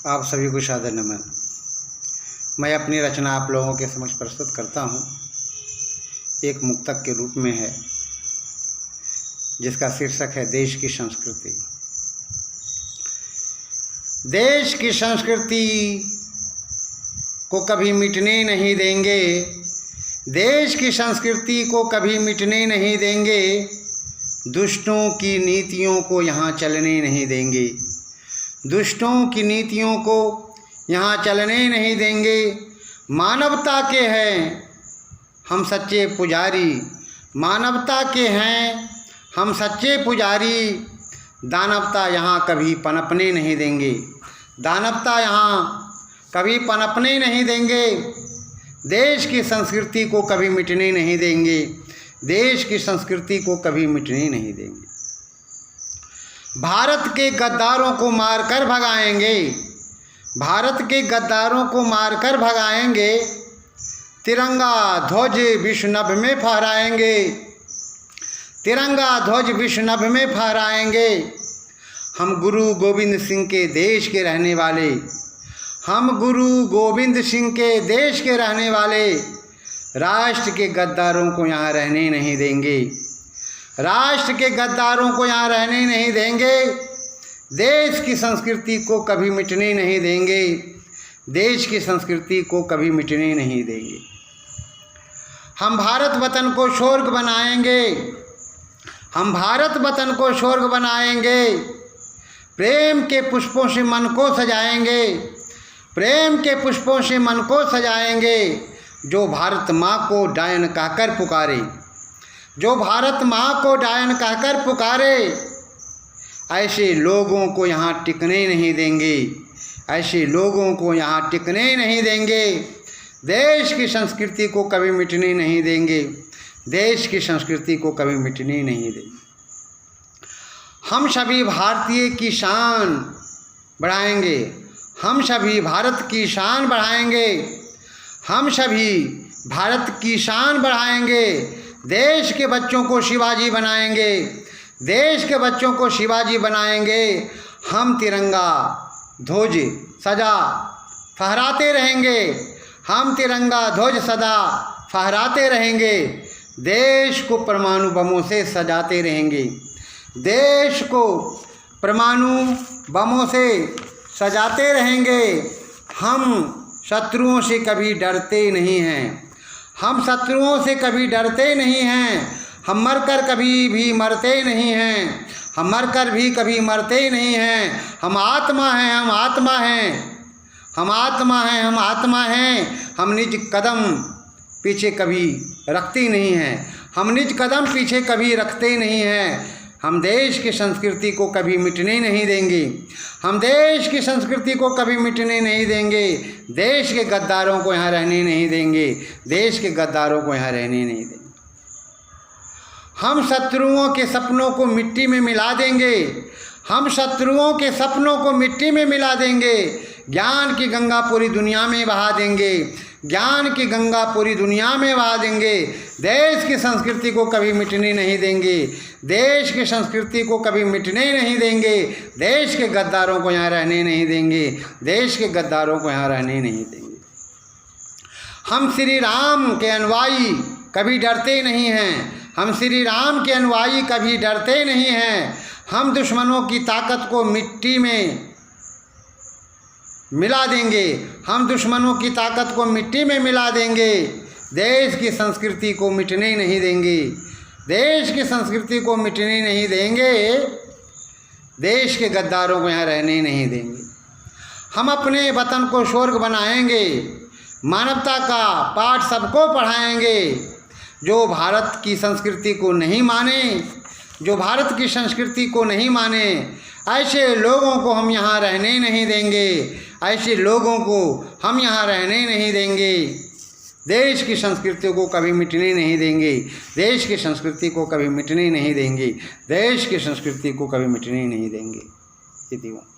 आप सभी को सादर नमन। मैं अपनी रचना आप लोगों के समक्ष प्रस्तुत करता हूँ। एक मुक्तक के रूप में है, जिसका शीर्षक है देश की संस्कृति। देश की संस्कृति को कभी मिटने नहीं देंगे, देश की संस्कृति को कभी मिटने नहीं देंगे, दुष्टों की नीतियों को यहाँ चलने नहीं देंगे, दुष्टों की नीतियों को यहाँ चलने नहीं देंगे। मानवता के हैं हम सच्चे पुजारी, मानवता के हैं हम सच्चे पुजारी, दानवता यहाँ कभी पनपने नहीं देंगे, दानवता यहाँ कभी पनपने नहीं देंगे। देश की संस्कृति को कभी मिटने नहीं देंगे, देश की संस्कृति को कभी मिटने नहीं देंगे। भारत के गद्दारों को मारकर भगाएंगे, भारत के गद्दारों को मारकर भगाएंगे, तिरंगा ध्वज विश्व नभ में फहराएंगे, तिरंगा ध्वज विश्व नभ में फहराएंगे। हम गुरु गोविंद सिंह के देश के रहने वाले, हम गुरु गोविंद सिंह के देश के रहने वाले, राष्ट्र के गद्दारों को यहाँ रहने नहीं देंगे, राष्ट्र के गद्दारों को यहाँ रहने नहीं देंगे। देश की संस्कृति को कभी मिटने नहीं देंगे, देश की संस्कृति को कभी मिटने नहीं देंगे। हम भारत वतन को स्वर्ग बनाएंगे, हम भारत वतन को स्वर्ग बनाएंगे, प्रेम के पुष्पों से मन को सजाएंगे, प्रेम के पुष्पों से मन को सजाएंगे। जो भारत माँ को डायन कहकर पुकारे, जो भारत माँ को डायन कहकर पुकारे, ऐसे लोगों को यहाँ टिकने नहीं देंगे, ऐसे लोगों को यहाँ टिकने नहीं देंगे। देश की संस्कृति को कभी मिटने नहीं देंगे, देश की संस्कृति को कभी मिटने नहीं देंगे। हम सभी भारतीय की शान बढ़ाएंगे, हम सभी भारत की शान बढ़ाएंगे, हम सभी भारत की शान बढ़ाएंगे। देश के बच्चों को शिवाजी बनाएंगे, देश के बच्चों को शिवाजी बनाएंगे। हम तिरंगा ध्वज सदा फहराते रहेंगे, हम तिरंगा ध्वज सदा फहराते रहेंगे। देश को परमाणु बमों से सजाते रहेंगे, देश को परमाणु बमों से सजाते रहेंगे। हम शत्रुओं से कभी डरते नहीं हैं, हम शत्रुओं से कभी डरते नहीं हैं। हम मरकर कभी भी मरते नहीं हैं, हम मरकर भी कभी मरते नहीं हैं। हम आत्मा हैं, हम आत्मा हैं, हम आत्मा हैं, हम आत्मा हैं। हम निज कदम पीछे कभी रखते नहीं हैं, हम निज कदम पीछे कभी रखते नहीं हैं। हम देश की संस्कृति को कभी मिटने नहीं देंगे, हम देश की संस्कृति को कभी मिटने नहीं देंगे। देश के गद्दारों को यहाँ रहने नहीं देंगे, देश के गद्दारों को यहाँ रहने नहीं देंगे। हम शत्रुओं के सपनों को मिट्टी में मिला देंगे, हम शत्रुओं के सपनों को मिट्टी में मिला देंगे। ज्ञान की गंगा पूरी दुनिया में बहा देंगे, ज्ञान की गंगा पूरी दुनिया में बहा देंगे। देश की संस्कृति को कभी मिटने नहीं देंगे, देश की संस्कृति को कभी मिटने नहीं देंगे। देश के गद्दारों को यहाँ रहने नहीं देंगे, देश के गद्दारों को यहाँ रहने नहीं देंगे। हम श्री राम के अनुयायी कभी डरते नहीं हैं, हम श्री राम के अनुयायी कभी डरते नहीं हैं। हम दुश्मनों की ताकत को मिट्टी में मिला देंगे, हम दुश्मनों की ताकत को मिट्टी में मिला देंगे। देश की संस्कृति को मिटने नहीं देंगे, देश की संस्कृति को मिटने नहीं देंगे, देश के गद्दारों को यहाँ रहने नहीं देंगे। हम अपने वतन को स्वर्ग बनाएंगे, मानवता का पाठ सबको पढ़ाएंगे। जो भारत की संस्कृति को नहीं माने, जो भारत की संस्कृति को नहीं माने, ऐसे लोगों को हम यहाँ रहने नहीं देंगे, ऐसे लोगों को हम यहाँ रहने नहीं देंगे। देश की संस्कृति को कभी मिटने नहीं देंगे, देश की संस्कृति को कभी मिटने नहीं देंगे, देश की संस्कृति को कभी मिटने नहीं देंगे।